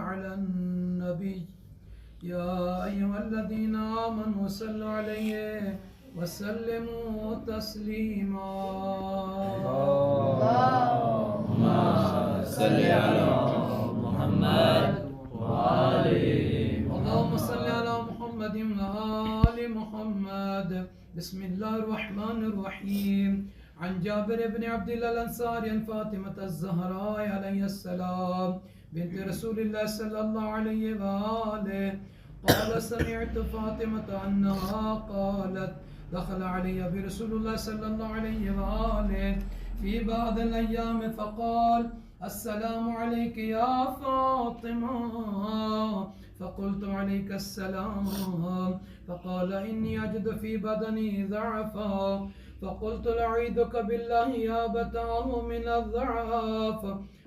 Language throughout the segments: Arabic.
على النبي يا أيها الذين آمنوا صلوا عليه وسلموا تسليما اللهم صل على محمد اللهم صل على محمد وآل محمد. بسم الله الرحمن الرحيم. عن جابر بن عبد الله الأنصاري عن فاطمة الزهراء عليه السلام بنت رسول الله صلى الله عليه وآله قال سمعت فاطمة أنها قالت دخل علي برسول الله صلى الله عليه وآله في بعض الأيام فقال السلام عليك يا فاطمة فقلت عليك السلام فقال إني أجد في بدني ضعفا فقلت أعيذك بالله يا أبتاه من الضعف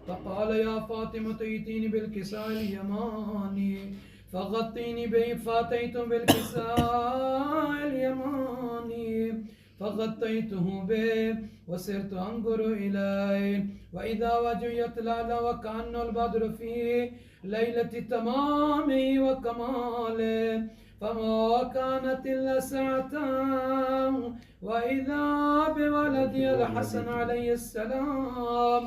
فقال يا فاطمة ائتيني بالكساء اليماني فغطيني به فأتيت بالكساء اليماني فغطيته به وصرت أنظر إليه وإذا وجهه يتلألأ وكأن البدر في ليلة تمامه وكماله فما كانت إلا ساعة وإذا بولدي الحسن عليه السلام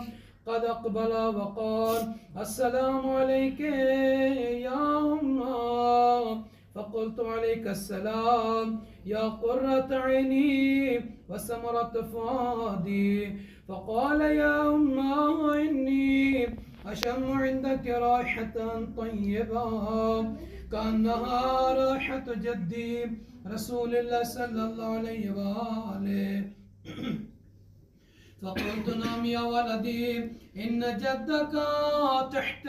قد أقبل وقال السلام عليك يا أمه فقلت عليك السلام يا قرة عيني وثمرة فؤادي فقال يا أمه إني أشم عندك رائحة طيبة كأنها رائحة جدي رسول الله صلى الله عليه وآله فقلت نعم يا ولدي إن جدك تحت